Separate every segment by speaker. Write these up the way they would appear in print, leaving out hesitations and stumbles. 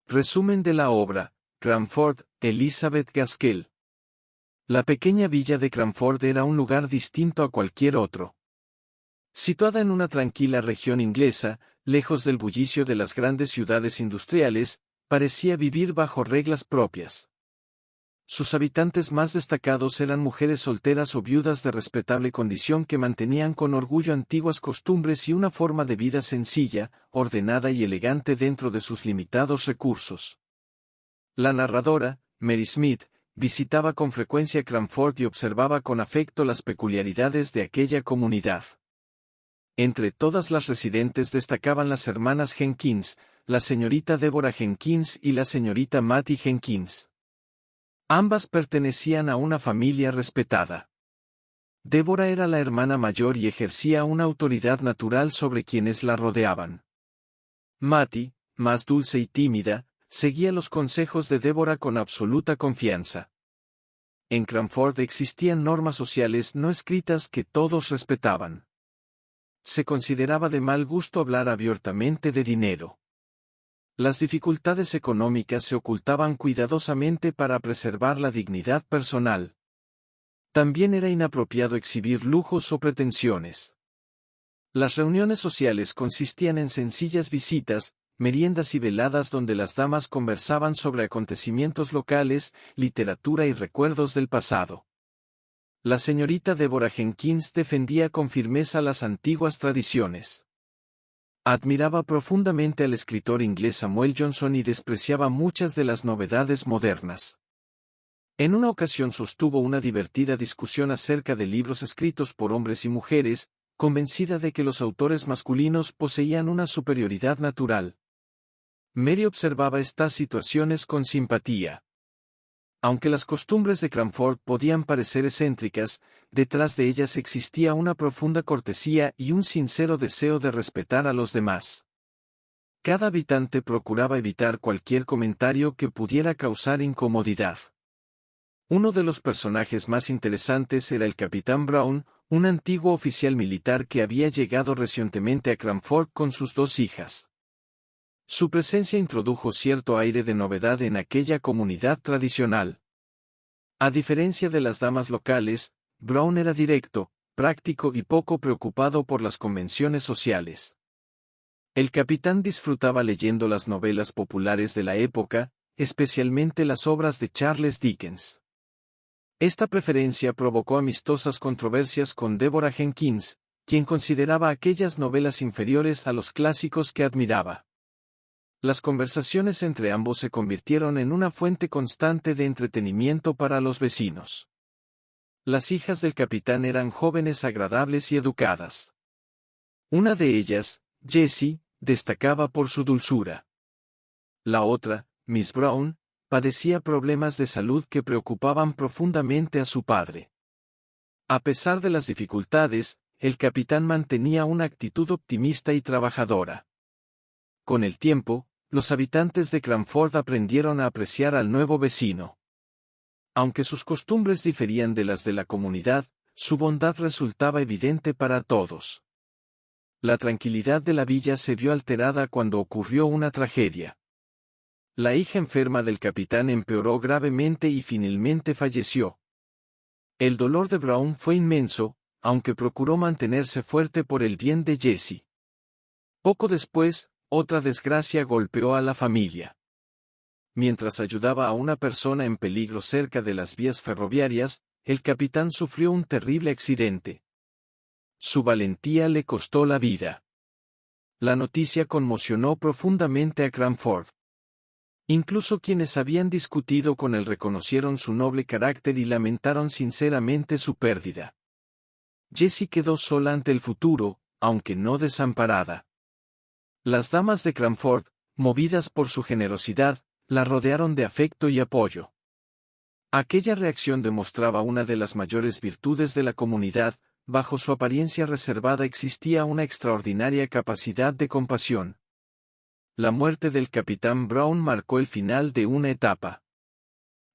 Speaker 1: Resumen de la obra, Cranford, Elizabeth Gaskell. La pequeña villa de Cranford era un lugar distinto a cualquier otro. Situada en una tranquila región inglesa, lejos del bullicio de las grandes ciudades industriales, parecía vivir bajo reglas propias. Sus habitantes más destacados eran mujeres solteras o viudas de respetable condición que mantenían con orgullo antiguas costumbres y una forma de vida sencilla, ordenada y elegante dentro de sus limitados recursos. La narradora, Mary Smith, visitaba con frecuencia Cranford y observaba con afecto las peculiaridades de aquella comunidad. Entre todas las residentes destacaban las hermanas Jenkins, la señorita Deborah Jenkins y la señorita Mattie Jenkins. Ambas pertenecían a una familia respetada. Deborah era la hermana mayor y ejercía una autoridad natural sobre quienes la rodeaban. Mattie, más dulce y tímida, seguía los consejos de Deborah con absoluta confianza. En Cranford existían normas sociales no escritas que todos respetaban. Se consideraba de mal gusto hablar abiertamente de dinero. Las dificultades económicas se ocultaban cuidadosamente para preservar la dignidad personal. También era inapropiado exhibir lujos o pretensiones. Las reuniones sociales consistían en sencillas visitas, meriendas y veladas donde las damas conversaban sobre acontecimientos locales, literatura y recuerdos del pasado. La señorita Deborah Jenkins defendía con firmeza las antiguas tradiciones. Admiraba profundamente al escritor inglés Samuel Johnson y despreciaba muchas de las novedades modernas. En una ocasión sostuvo una divertida discusión acerca de libros escritos por hombres y mujeres, convencida de que los autores masculinos poseían una superioridad natural. Mary observaba estas situaciones con simpatía. Aunque las costumbres de Cranford podían parecer excéntricas, detrás de ellas existía una profunda cortesía y un sincero deseo de respetar a los demás. Cada habitante procuraba evitar cualquier comentario que pudiera causar incomodidad. Uno de los personajes más interesantes era el capitán Brown, un antiguo oficial militar que había llegado recientemente a Cranford con sus 2 hijas. Su presencia introdujo cierto aire de novedad en aquella comunidad tradicional. A diferencia de las damas locales, Brown era directo, práctico y poco preocupado por las convenciones sociales. El capitán disfrutaba leyendo las novelas populares de la época, especialmente las obras de Charles Dickens. Esta preferencia provocó amistosas controversias con Deborah Jenkins, quien consideraba aquellas novelas inferiores a los clásicos que admiraba. Las conversaciones entre ambos se convirtieron en una fuente constante de entretenimiento para los vecinos. Las hijas del capitán eran jóvenes agradables y educadas. Una de ellas, Jessie, destacaba por su dulzura. La otra, Miss Brown, padecía problemas de salud que preocupaban profundamente a su padre. A pesar de las dificultades, el capitán mantenía una actitud optimista y trabajadora. Con el tiempo, los habitantes de Cranford aprendieron a apreciar al nuevo vecino. Aunque sus costumbres diferían de las de la comunidad, su bondad resultaba evidente para todos. La tranquilidad de la villa se vio alterada cuando ocurrió una tragedia. La hija enferma del capitán empeoró gravemente y finalmente falleció. El dolor de Brown fue inmenso, aunque procuró mantenerse fuerte por el bien de Jessie. Poco después, otra desgracia golpeó a la familia. Mientras ayudaba a una persona en peligro cerca de las vías ferroviarias, el capitán sufrió un terrible accidente. Su valentía le costó la vida. La noticia conmocionó profundamente a Cranford. Incluso quienes habían discutido con él reconocieron su noble carácter y lamentaron sinceramente su pérdida. Jessie quedó sola ante el futuro, aunque no desamparada. Las damas de Cranford, movidas por su generosidad, la rodearon de afecto y apoyo. Aquella reacción demostraba una de las mayores virtudes de la comunidad. Bajo su apariencia reservada existía una extraordinaria capacidad de compasión. La muerte del capitán Brown marcó el final de una etapa.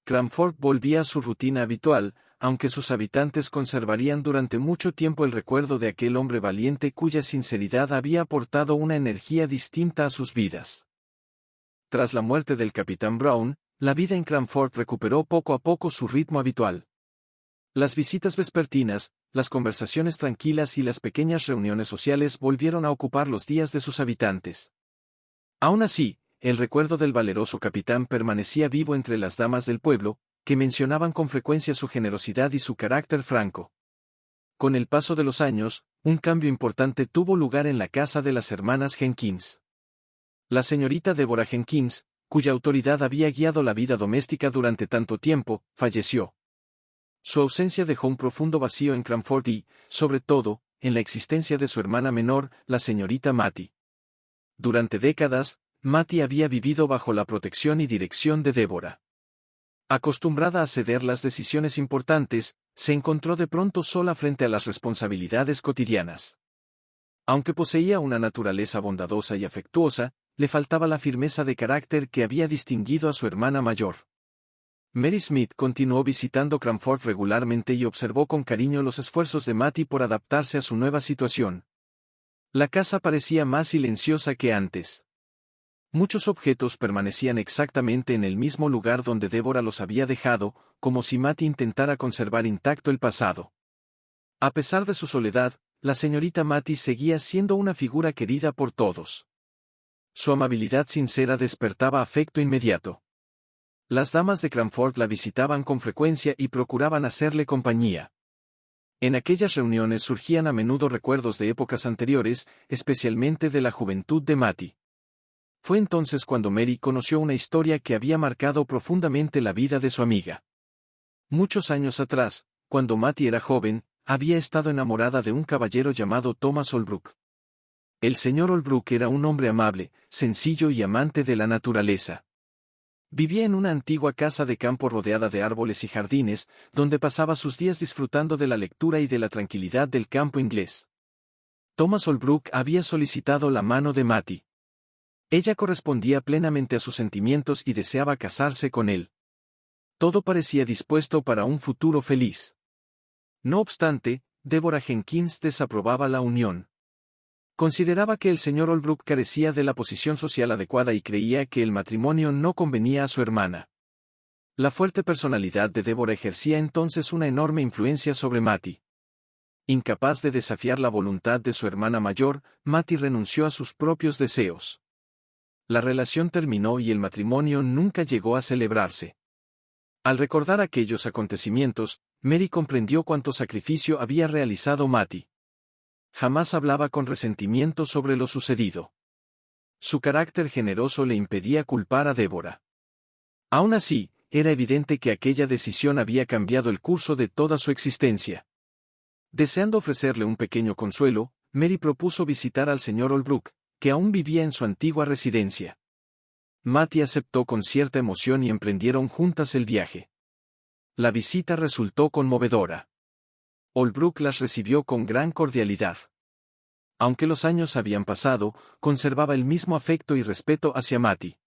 Speaker 1: Cranford volvía a su rutina habitual, aunque sus habitantes conservarían durante mucho tiempo el recuerdo de aquel hombre valiente cuya sinceridad había aportado una energía distinta a sus vidas. Tras la muerte del capitán Brown, la vida en Cranford recuperó poco a poco su ritmo habitual. Las visitas vespertinas, las conversaciones tranquilas y las pequeñas reuniones sociales volvieron a ocupar los días de sus habitantes. Aún así, el recuerdo del valeroso capitán permanecía vivo entre las damas del pueblo, que mencionaban con frecuencia su generosidad y su carácter franco. Con el paso de los años, un cambio importante tuvo lugar en la casa de las hermanas Jenkins. La señorita Deborah Jenkins, cuya autoridad había guiado la vida doméstica durante tanto tiempo, falleció. Su ausencia dejó un profundo vacío en Cranford y, sobre todo, en la existencia de su hermana menor, la señorita Mattie. Durante décadas, Mattie había vivido bajo la protección y dirección de Deborah. Acostumbrada a ceder las decisiones importantes, se encontró de pronto sola frente a las responsabilidades cotidianas. Aunque poseía una naturaleza bondadosa y afectuosa, le faltaba la firmeza de carácter que había distinguido a su hermana mayor. Mary Smith continuó visitando Cranford regularmente y observó con cariño los esfuerzos de Mattie por adaptarse a su nueva situación. La casa parecía más silenciosa que antes. Muchos objetos permanecían exactamente en el mismo lugar donde Deborah los había dejado, como si Mattie intentara conservar intacto el pasado. A pesar de su soledad, la señorita Mattie seguía siendo una figura querida por todos. Su amabilidad sincera despertaba afecto inmediato. Las damas de Cranford la visitaban con frecuencia y procuraban hacerle compañía. En aquellas reuniones surgían a menudo recuerdos de épocas anteriores, especialmente de la juventud de Mattie. Fue entonces cuando Mary conoció una historia que había marcado profundamente la vida de su amiga. Muchos años atrás, cuando Mattie era joven, había estado enamorada de un caballero llamado Thomas Holbrook. El señor Holbrook era un hombre amable, sencillo y amante de la naturaleza. Vivía en una antigua casa de campo rodeada de árboles y jardines, donde pasaba sus días disfrutando de la lectura y de la tranquilidad del campo inglés. Thomas Holbrook había solicitado la mano de Mattie. Ella correspondía plenamente a sus sentimientos y deseaba casarse con él. Todo parecía dispuesto para un futuro feliz. No obstante, Deborah Jenkins desaprobaba la unión. Consideraba que el señor Holbrook carecía de la posición social adecuada y creía que el matrimonio no convenía a su hermana. La fuerte personalidad de Deborah ejercía entonces una enorme influencia sobre Mattie. Incapaz de desafiar la voluntad de su hermana mayor, Mattie renunció a sus propios deseos. La relación terminó y el matrimonio nunca llegó a celebrarse. Al recordar aquellos acontecimientos, Mary comprendió cuánto sacrificio había realizado Mattie. Jamás hablaba con resentimiento sobre lo sucedido. Su carácter generoso le impedía culpar a Deborah. Aún así, era evidente que aquella decisión había cambiado el curso de toda su existencia. Deseando ofrecerle un pequeño consuelo, Mary propuso visitar al señor Holbrook, que aún vivía en su antigua residencia. Mattie aceptó con cierta emoción y emprendieron juntas el viaje. La visita resultó conmovedora. Holbrook las recibió con gran cordialidad. Aunque los años habían pasado, conservaba el mismo afecto y respeto hacia Mattie.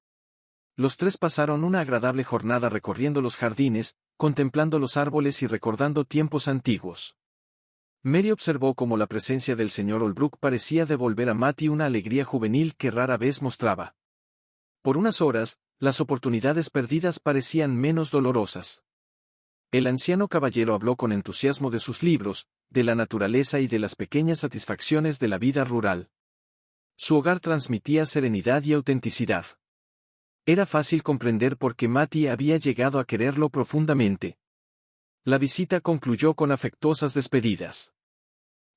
Speaker 1: Los tres pasaron una agradable jornada recorriendo los jardines, contemplando los árboles y recordando tiempos antiguos. Mary observó cómo la presencia del señor Holbrook parecía devolver a Mattie una alegría juvenil que rara vez mostraba. Por unas horas, las oportunidades perdidas parecían menos dolorosas. El anciano caballero habló con entusiasmo de sus libros, de la naturaleza y de las pequeñas satisfacciones de la vida rural. Su hogar transmitía serenidad y autenticidad. Era fácil comprender por qué Mattie había llegado a quererlo profundamente. La visita concluyó con afectuosas despedidas.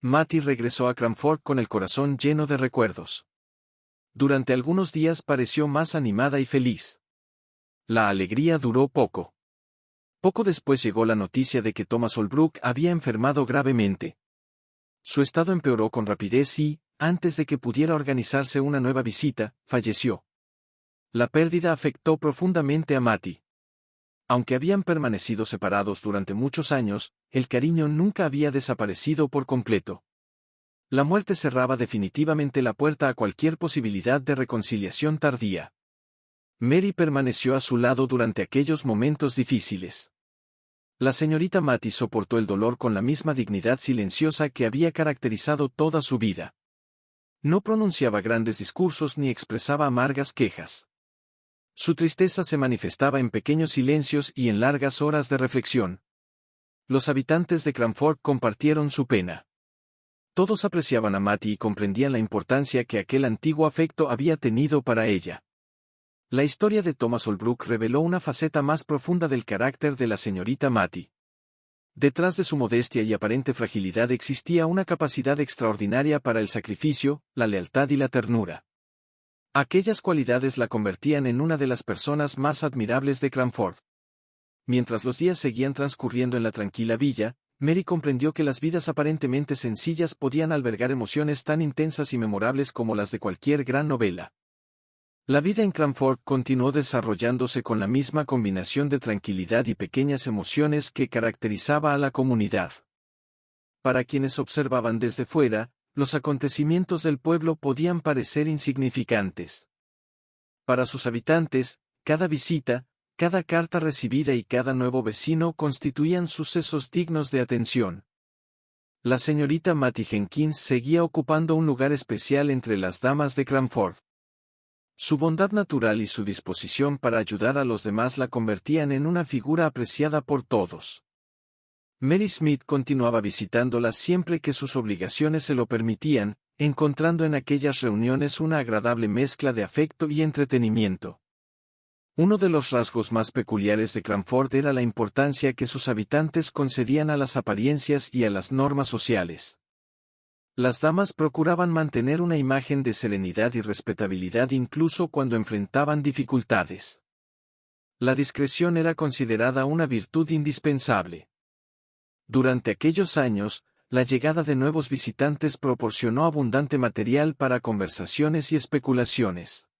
Speaker 1: Mattie regresó a Cranford con el corazón lleno de recuerdos. Durante algunos días pareció más animada y feliz. La alegría duró poco. Poco después llegó la noticia de que Thomas Holbrook había enfermado gravemente. Su estado empeoró con rapidez y, antes de que pudiera organizarse una nueva visita, falleció. La pérdida afectó profundamente a Mattie. Aunque habían permanecido separados durante muchos años, el cariño nunca había desaparecido por completo. La muerte cerraba definitivamente la puerta a cualquier posibilidad de reconciliación tardía. Mary permaneció a su lado durante aquellos momentos difíciles. La señorita Mattie soportó el dolor con la misma dignidad silenciosa que había caracterizado toda su vida. No pronunciaba grandes discursos ni expresaba amargas quejas. Su tristeza se manifestaba en pequeños silencios y en largas horas de reflexión. Los habitantes de Cranford compartieron su pena. Todos apreciaban a Mattie y comprendían la importancia que aquel antiguo afecto había tenido para ella. La historia de Thomas Holbrook reveló una faceta más profunda del carácter de la señorita Mattie. Detrás de su modestia y aparente fragilidad existía una capacidad extraordinaria para el sacrificio, la lealtad y la ternura. Aquellas cualidades la convertían en una de las personas más admirables de Cranford. Mientras los días seguían transcurriendo en la tranquila villa, Mary comprendió que las vidas aparentemente sencillas podían albergar emociones tan intensas y memorables como las de cualquier gran novela. La vida en Cranford continuó desarrollándose con la misma combinación de tranquilidad y pequeñas emociones que caracterizaba a la comunidad. Para quienes observaban desde fuera, los acontecimientos del pueblo podían parecer insignificantes. Para sus habitantes, cada visita, cada carta recibida y cada nuevo vecino constituían sucesos dignos de atención. La señorita Mattie Jenkins seguía ocupando un lugar especial entre las damas de Cranford. Su bondad natural y su disposición para ayudar a los demás la convertían en una figura apreciada por todos. Mary Smith continuaba visitándola siempre que sus obligaciones se lo permitían, encontrando en aquellas reuniones una agradable mezcla de afecto y entretenimiento. Uno de los rasgos más peculiares de Cranford era la importancia que sus habitantes concedían a las apariencias y a las normas sociales. Las damas procuraban mantener una imagen de serenidad y respetabilidad incluso cuando enfrentaban dificultades. La discreción era considerada una virtud indispensable. Durante aquellos años, la llegada de nuevos visitantes proporcionó abundante material para conversaciones y especulaciones.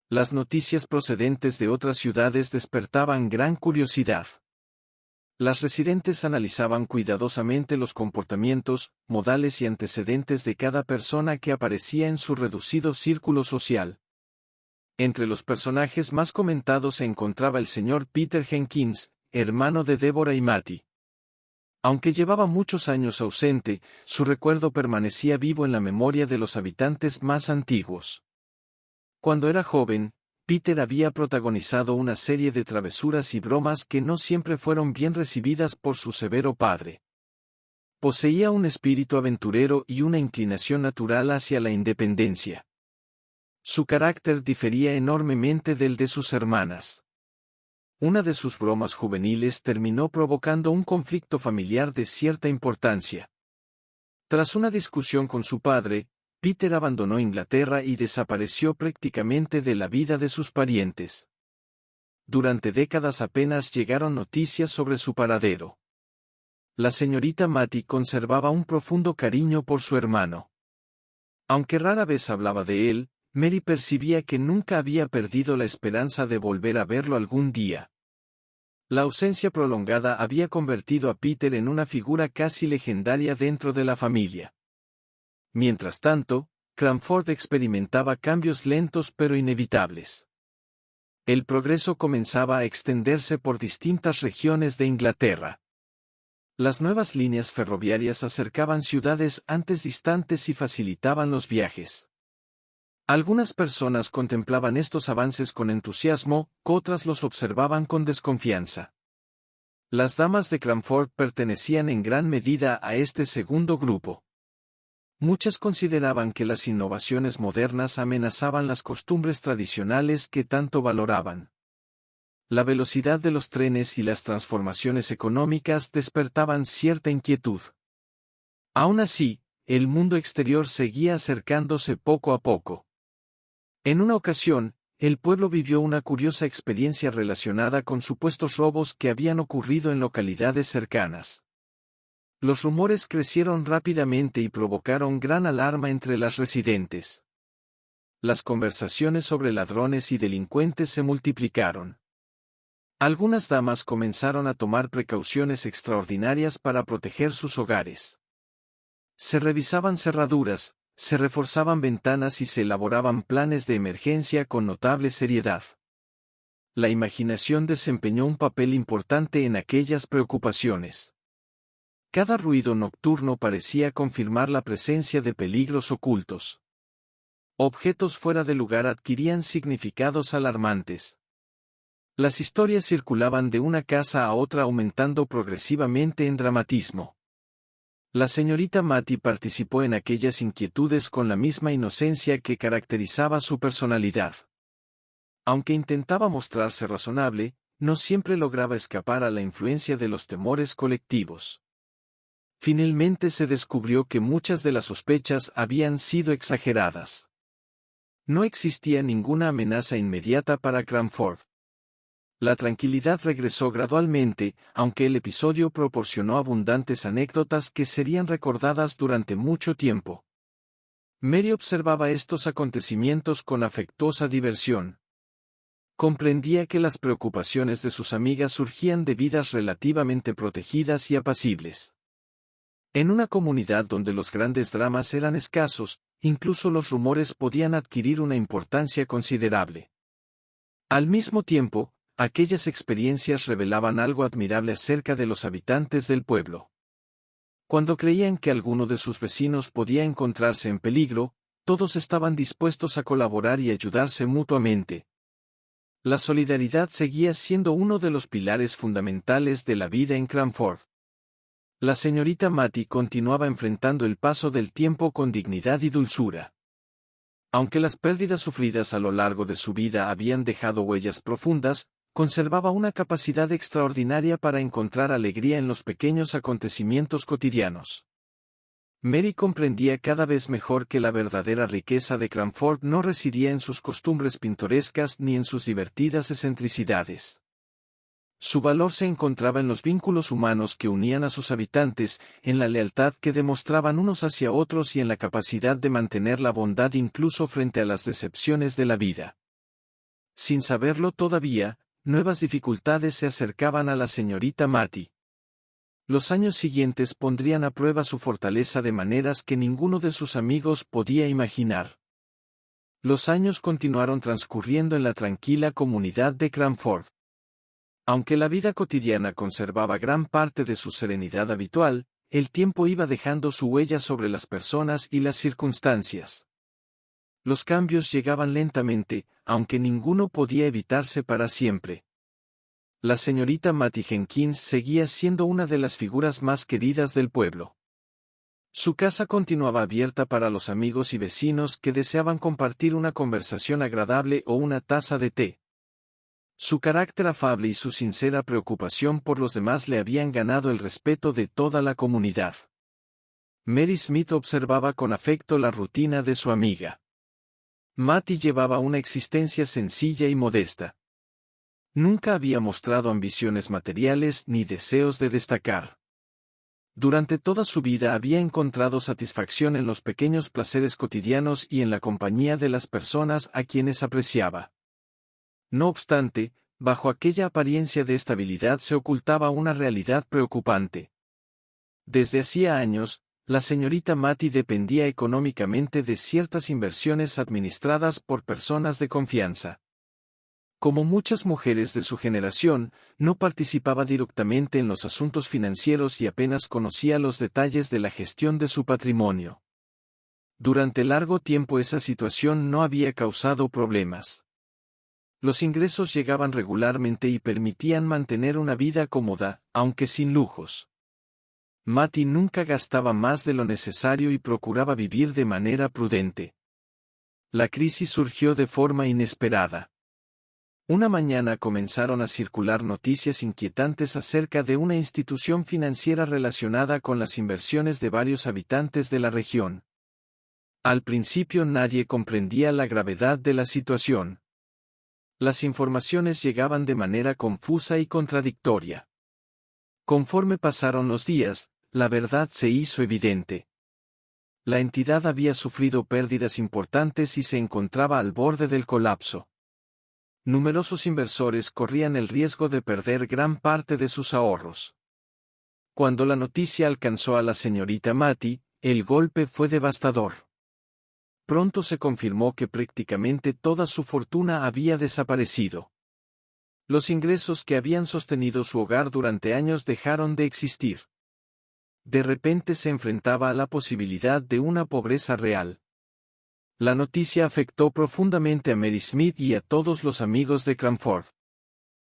Speaker 1: Las noticias procedentes de otras ciudades despertaban gran curiosidad. Las residentes analizaban cuidadosamente los comportamientos, modales y antecedentes de cada persona que aparecía en su reducido círculo social. Entre los personajes más comentados se encontraba el señor Peter Jenkins, hermano de Deborah y Mattie. Aunque llevaba muchos años ausente, su recuerdo permanecía vivo en la memoria de los habitantes más antiguos. Cuando era joven, Peter había protagonizado una serie de travesuras y bromas que no siempre fueron bien recibidas por su severo padre. Poseía un espíritu aventurero y una inclinación natural hacia la independencia. Su carácter difería enormemente del de sus hermanas. Una de sus bromas juveniles terminó provocando un conflicto familiar de cierta importancia. Tras una discusión con su padre, Peter abandonó Inglaterra y desapareció prácticamente de la vida de sus parientes. Durante décadas apenas llegaron noticias sobre su paradero. La señorita Mattie conservaba un profundo cariño por su hermano. Aunque rara vez hablaba de él, Mary percibía que nunca había perdido la esperanza de volver a verlo algún día. La ausencia prolongada había convertido a Peter en una figura casi legendaria dentro de la familia. Mientras tanto, Cranford experimentaba cambios lentos pero inevitables. El progreso comenzaba a extenderse por distintas regiones de Inglaterra. Las nuevas líneas ferroviarias acercaban ciudades antes distantes y facilitaban los viajes. Algunas personas contemplaban estos avances con entusiasmo, otras los observaban con desconfianza. Las damas de Cranford pertenecían en gran medida a este segundo grupo. Muchas consideraban que las innovaciones modernas amenazaban las costumbres tradicionales que tanto valoraban. La velocidad de los trenes y las transformaciones económicas despertaban cierta inquietud. Aún así, el mundo exterior seguía acercándose poco a poco. En una ocasión, el pueblo vivió una curiosa experiencia relacionada con supuestos robos que habían ocurrido en localidades cercanas. Los rumores crecieron rápidamente y provocaron gran alarma entre las residentes. Las conversaciones sobre ladrones y delincuentes se multiplicaron. Algunas damas comenzaron a tomar precauciones extraordinarias para proteger sus hogares. Se revisaban cerraduras, se reforzaban ventanas y se elaboraban planes de emergencia con notable seriedad. La imaginación desempeñó un papel importante en aquellas preocupaciones. Cada ruido nocturno parecía confirmar la presencia de peligros ocultos. Objetos fuera de lugar adquirían significados alarmantes. Las historias circulaban de una casa a otra aumentando progresivamente en dramatismo. La señorita Mattie participó en aquellas inquietudes con la misma inocencia que caracterizaba su personalidad. Aunque intentaba mostrarse razonable, no siempre lograba escapar a la influencia de los temores colectivos. Finalmente se descubrió que muchas de las sospechas habían sido exageradas. No existía ninguna amenaza inmediata para Cranford. La tranquilidad regresó gradualmente, aunque el episodio proporcionó abundantes anécdotas que serían recordadas durante mucho tiempo. Mary observaba estos acontecimientos con afectuosa diversión. Comprendía que las preocupaciones de sus amigas surgían de vidas relativamente protegidas y apacibles. En una comunidad donde los grandes dramas eran escasos, incluso los rumores podían adquirir una importancia considerable. Al mismo tiempo, aquellas experiencias revelaban algo admirable acerca de los habitantes del pueblo. Cuando creían que alguno de sus vecinos podía encontrarse en peligro, todos estaban dispuestos a colaborar y ayudarse mutuamente. La solidaridad seguía siendo uno de los pilares fundamentales de la vida en Cranford. La señorita Mattie continuaba enfrentando el paso del tiempo con dignidad y dulzura. Aunque las pérdidas sufridas a lo largo de su vida habían dejado huellas profundas, conservaba una capacidad extraordinaria para encontrar alegría en los pequeños acontecimientos cotidianos. Mary comprendía cada vez mejor que la verdadera riqueza de Cranford no residía en sus costumbres pintorescas ni en sus divertidas excentricidades. Su valor se encontraba en los vínculos humanos que unían a sus habitantes, en la lealtad que demostraban unos hacia otros y en la capacidad de mantener la bondad incluso frente a las decepciones de la vida. Sin saberlo todavía, nuevas dificultades se acercaban a la señorita Mattie. Los años siguientes pondrían a prueba su fortaleza de maneras que ninguno de sus amigos podía imaginar. Los años continuaron transcurriendo en la tranquila comunidad de Cranford. Aunque la vida cotidiana conservaba gran parte de su serenidad habitual, el tiempo iba dejando su huella sobre las personas y las circunstancias. Los cambios llegaban lentamente, aunque ninguno podía evitarse para siempre. La señorita Mattie Jenkins seguía siendo una de las figuras más queridas del pueblo. Su casa continuaba abierta para los amigos y vecinos que deseaban compartir una conversación agradable o una taza de té. Su carácter afable y su sincera preocupación por los demás le habían ganado el respeto de toda la comunidad. Mary Smith observaba con afecto la rutina de su amiga. Mattie llevaba una existencia sencilla y modesta. Nunca había mostrado ambiciones materiales ni deseos de destacar. Durante toda su vida había encontrado satisfacción en los pequeños placeres cotidianos y en la compañía de las personas a quienes apreciaba. No obstante, bajo aquella apariencia de estabilidad se ocultaba una realidad preocupante. Desde hacía años, la señorita Mattie dependía económicamente de ciertas inversiones administradas por personas de confianza. Como muchas mujeres de su generación, no participaba directamente en los asuntos financieros y apenas conocía los detalles de la gestión de su patrimonio. Durante largo tiempo esa situación no había causado problemas. Los ingresos llegaban regularmente y permitían mantener una vida cómoda, aunque sin lujos. Mattie nunca gastaba más de lo necesario y procuraba vivir de manera prudente. La crisis surgió de forma inesperada. Una mañana comenzaron a circular noticias inquietantes acerca de una institución financiera relacionada con las inversiones de varios habitantes de la región. Al principio nadie comprendía la gravedad de la situación. Las informaciones llegaban de manera confusa y contradictoria. Conforme pasaron los días, la verdad se hizo evidente. La entidad había sufrido pérdidas importantes y se encontraba al borde del colapso. Numerosos inversores corrían el riesgo de perder gran parte de sus ahorros. Cuando la noticia alcanzó a la señorita Mattie, el golpe fue devastador. Pronto se confirmó que prácticamente toda su fortuna había desaparecido. Los ingresos que habían sostenido su hogar durante años dejaron de existir. De repente se enfrentaba a la posibilidad de una pobreza real. La noticia afectó profundamente a Mary Smith y a todos los amigos de Cranford.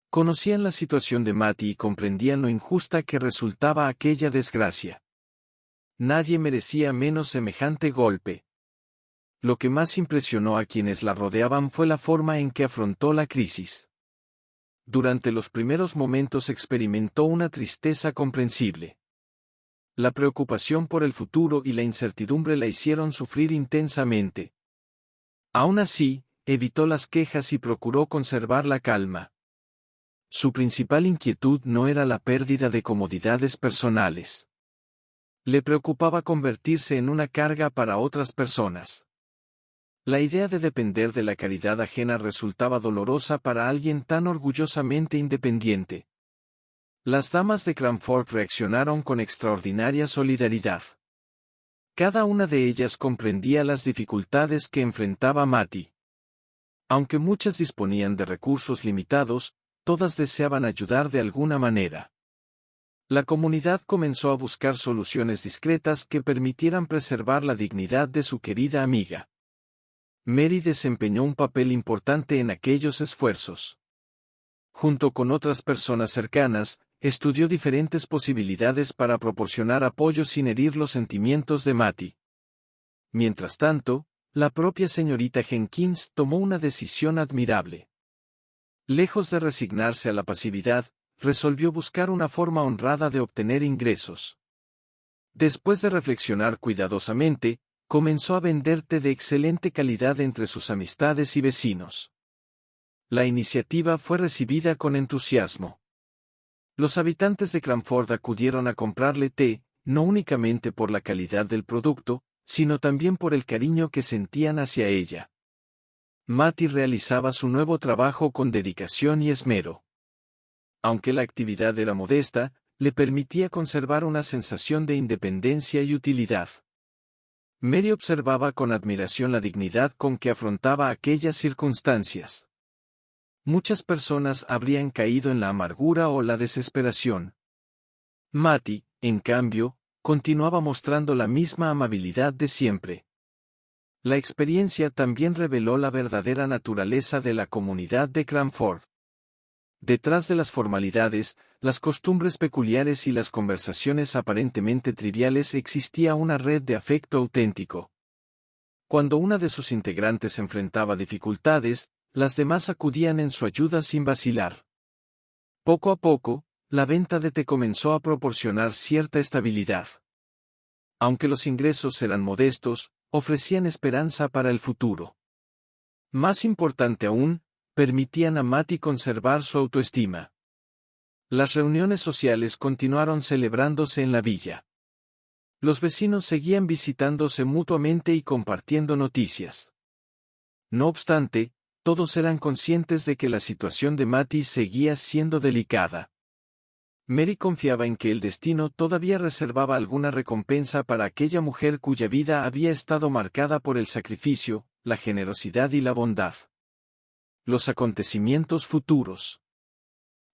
Speaker 1: Conocían la situación de Matty y comprendían lo injusta que resultaba aquella desgracia. Nadie merecía menos semejante golpe. Lo que más impresionó a quienes la rodeaban fue la forma en que afrontó la crisis. Durante los primeros momentos experimentó una tristeza comprensible. La preocupación por el futuro y la incertidumbre la hicieron sufrir intensamente. Aún así, evitó las quejas y procuró conservar la calma. Su principal inquietud no era la pérdida de comodidades personales. Le preocupaba convertirse en una carga para otras personas. La idea de depender de la caridad ajena resultaba dolorosa para alguien tan orgullosamente independiente. Las damas de Cranford reaccionaron con extraordinaria solidaridad. Cada una de ellas comprendía las dificultades que enfrentaba Matty. Aunque muchas disponían de recursos limitados, todas deseaban ayudar de alguna manera. La comunidad comenzó a buscar soluciones discretas que permitieran preservar la dignidad de su querida amiga. Mary desempeñó un papel importante en aquellos esfuerzos. Junto con otras personas cercanas, estudió diferentes posibilidades para proporcionar apoyo sin herir los sentimientos de Matty. Mientras tanto, la propia señorita Jenkins tomó una decisión admirable. Lejos de resignarse a la pasividad, resolvió buscar una forma honrada de obtener ingresos. Después de reflexionar cuidadosamente, comenzó a vender té de excelente calidad entre sus amistades y vecinos. La iniciativa fue recibida con entusiasmo. Los habitantes de Cranford acudieron a comprarle té, no únicamente por la calidad del producto, sino también por el cariño que sentían hacia ella. Matty realizaba su nuevo trabajo con dedicación y esmero. Aunque la actividad era modesta, le permitía conservar una sensación de independencia y utilidad. Mary observaba con admiración la dignidad con que afrontaba aquellas circunstancias. Muchas personas habrían caído en la amargura o la desesperación. Matty, en cambio, continuaba mostrando la misma amabilidad de siempre. La experiencia también reveló la verdadera naturaleza de la comunidad de Cranford. Detrás de las formalidades, las costumbres peculiares y las conversaciones aparentemente triviales existía una red de afecto auténtico. Cuando una de sus integrantes enfrentaba dificultades, las demás acudían en su ayuda sin vacilar. Poco a poco, la venta de té comenzó a proporcionar cierta estabilidad. Aunque los ingresos eran modestos, ofrecían esperanza para el futuro. Más importante aún, permitían a Matty conservar su autoestima. Las reuniones sociales continuaron celebrándose en la villa. Los vecinos seguían visitándose mutuamente y compartiendo noticias. No obstante, todos eran conscientes de que la situación de Matty seguía siendo delicada. Mary confiaba en que el destino todavía reservaba alguna recompensa para aquella mujer cuya vida había estado marcada por el sacrificio, la generosidad y la bondad. Los acontecimientos futuros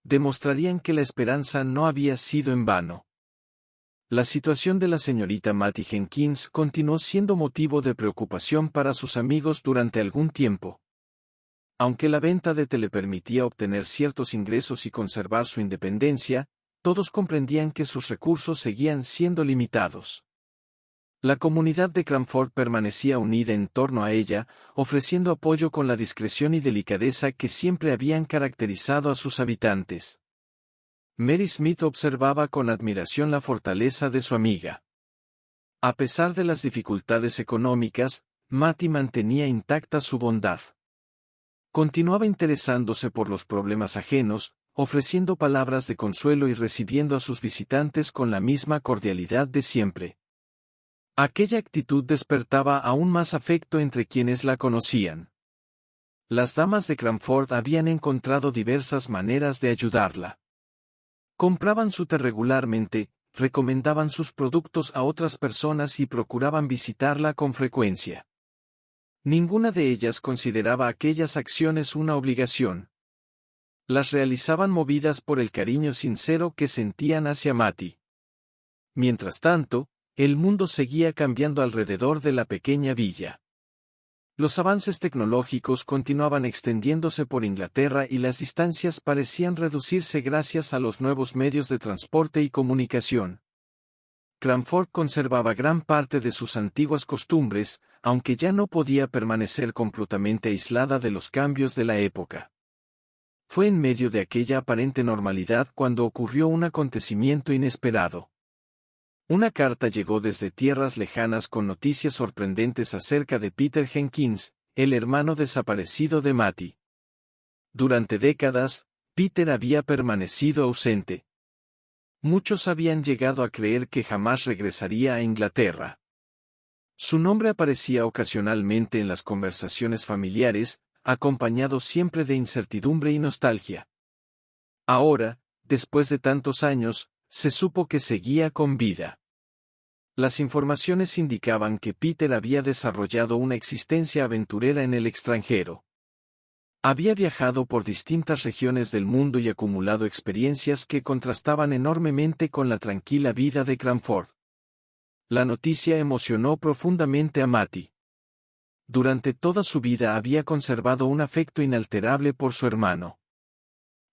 Speaker 1: demostrarían que la esperanza no había sido en vano. La situación de la señorita Matty Jenkins continuó siendo motivo de preocupación para sus amigos durante algún tiempo. Aunque la venta de té le permitía obtener ciertos ingresos y conservar su independencia, todos comprendían que sus recursos seguían siendo limitados. La comunidad de Cranford permanecía unida en torno a ella, ofreciendo apoyo con la discreción y delicadeza que siempre habían caracterizado a sus habitantes. Mary Smith observaba con admiración la fortaleza de su amiga. A pesar de las dificultades económicas, Matty mantenía intacta su bondad. Continuaba interesándose por los problemas ajenos, ofreciendo palabras de consuelo y recibiendo a sus visitantes con la misma cordialidad de siempre. Aquella actitud despertaba aún más afecto entre quienes la conocían. Las damas de Cranford habían encontrado diversas maneras de ayudarla. Compraban su té regularmente, recomendaban sus productos a otras personas y procuraban visitarla con frecuencia. Ninguna de ellas consideraba aquellas acciones una obligación. Las realizaban movidas por el cariño sincero que sentían hacia Matty. Mientras tanto, el mundo seguía cambiando alrededor de la pequeña villa. Los avances tecnológicos continuaban extendiéndose por Inglaterra y las distancias parecían reducirse gracias a los nuevos medios de transporte y comunicación. Cranford conservaba gran parte de sus antiguas costumbres, aunque ya no podía permanecer completamente aislada de los cambios de la época. Fue en medio de aquella aparente normalidad cuando ocurrió un acontecimiento inesperado. Una carta llegó desde tierras lejanas con noticias sorprendentes acerca de Peter Jenkins, el hermano desaparecido de Matty. Durante décadas, Peter había permanecido ausente. Muchos habían llegado a creer que jamás regresaría a Inglaterra. Su nombre aparecía ocasionalmente en las conversaciones familiares, acompañado siempre de incertidumbre y nostalgia. Ahora, después de tantos años, se supo que seguía con vida. Las informaciones indicaban que Peter había desarrollado una existencia aventurera en el extranjero. Había viajado por distintas regiones del mundo y acumulado experiencias que contrastaban enormemente con la tranquila vida de Cranford. La noticia emocionó profundamente a Matty. Durante toda su vida había conservado un afecto inalterable por su hermano.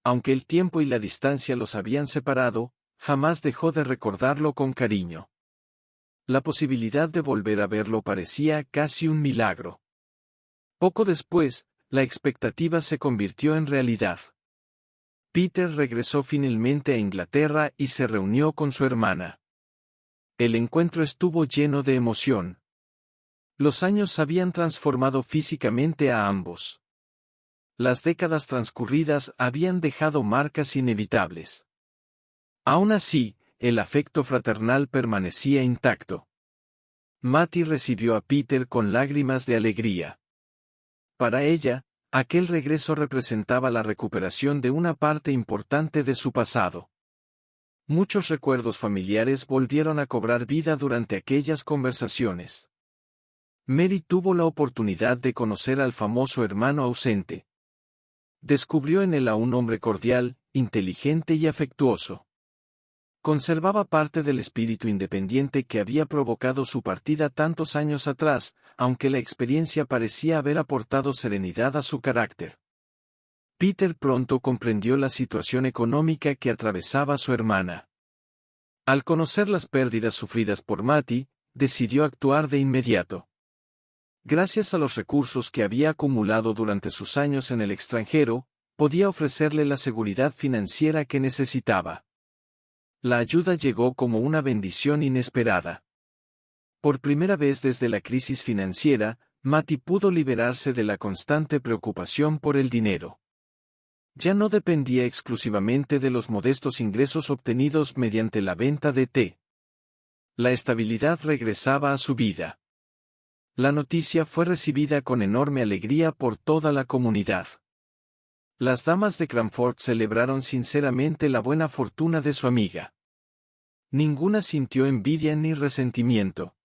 Speaker 1: Aunque el tiempo y la distancia los habían separado, jamás dejó de recordarlo con cariño. La posibilidad de volver a verlo parecía casi un milagro. Poco después, la expectativa se convirtió en realidad. Peter regresó finalmente a Inglaterra y se reunió con su hermana. El encuentro estuvo lleno de emoción. Los años habían transformado físicamente a ambos. Las décadas transcurridas habían dejado marcas inevitables. Aún así, el afecto fraternal permanecía intacto. Matty recibió a Peter con lágrimas de alegría. Para ella, aquel regreso representaba la recuperación de una parte importante de su pasado. Muchos recuerdos familiares volvieron a cobrar vida durante aquellas conversaciones. Mary tuvo la oportunidad de conocer al famoso hermano ausente. Descubrió en él a un hombre cordial, inteligente y afectuoso. Conservaba parte del espíritu independiente que había provocado su partida tantos años atrás, aunque la experiencia parecía haber aportado serenidad a su carácter. Peter pronto comprendió la situación económica que atravesaba su hermana. Al conocer las pérdidas sufridas por Matty, decidió actuar de inmediato. Gracias a los recursos que había acumulado durante sus años en el extranjero, podía ofrecerle la seguridad financiera que necesitaba. La ayuda llegó como una bendición inesperada. Por primera vez desde la crisis financiera, Matty pudo liberarse de la constante preocupación por el dinero. Ya no dependía exclusivamente de los modestos ingresos obtenidos mediante la venta de té. La estabilidad regresaba a su vida. La noticia fue recibida con enorme alegría por toda la comunidad. Las damas de Cranford celebraron sinceramente la buena fortuna de su amiga. Ninguna sintió envidia ni resentimiento.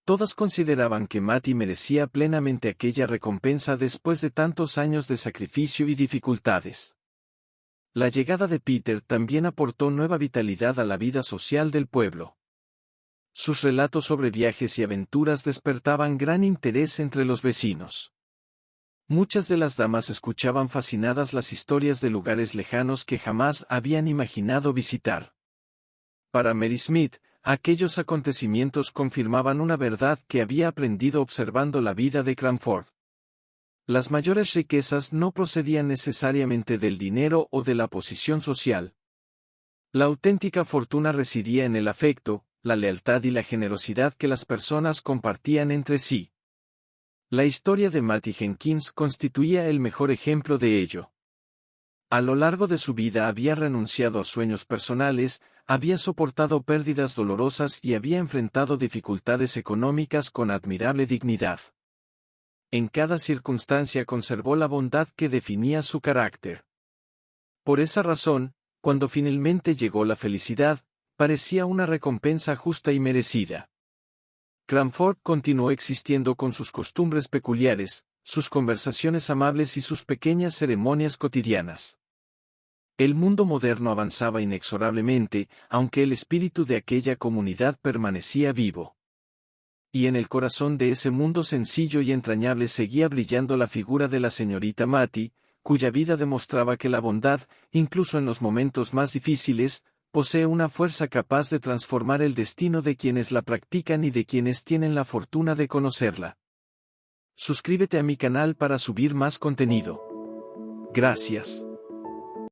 Speaker 1: Todas consideraban que Matty merecía plenamente aquella recompensa después de tantos años de sacrificio y dificultades. La llegada de Peter también aportó nueva vitalidad a la vida social del pueblo. Sus relatos sobre viajes y aventuras despertaban gran interés entre los vecinos. Muchas de las damas escuchaban fascinadas las historias de lugares lejanos que jamás habían imaginado visitar. Para Mary Smith, aquellos acontecimientos confirmaban una verdad que había aprendido observando la vida de Cranford. Las mayores riquezas no procedían necesariamente del dinero o de la posición social. La auténtica fortuna residía en el afecto, la lealtad y la generosidad que las personas compartían entre sí. La historia de Matty Jenkins constituía el mejor ejemplo de ello. A lo largo de su vida había renunciado a sueños personales, había soportado pérdidas dolorosas y había enfrentado dificultades económicas con admirable dignidad. En cada circunstancia conservó la bondad que definía su carácter. Por esa razón, cuando finalmente llegó la felicidad, parecía una recompensa justa y merecida. Cranford continuó existiendo con sus costumbres peculiares, sus conversaciones amables y sus pequeñas ceremonias cotidianas. El mundo moderno avanzaba inexorablemente, aunque el espíritu de aquella comunidad permanecía vivo. y en el corazón de ese mundo sencillo y entrañable seguía brillando la figura de la señorita Mattie, cuya vida demostraba que la bondad, incluso en los momentos más difíciles, posee una fuerza capaz de transformar el destino de quienes la practican y de quienes tienen la fortuna de conocerla. Suscríbete a mi canal para subir más contenido. Gracias.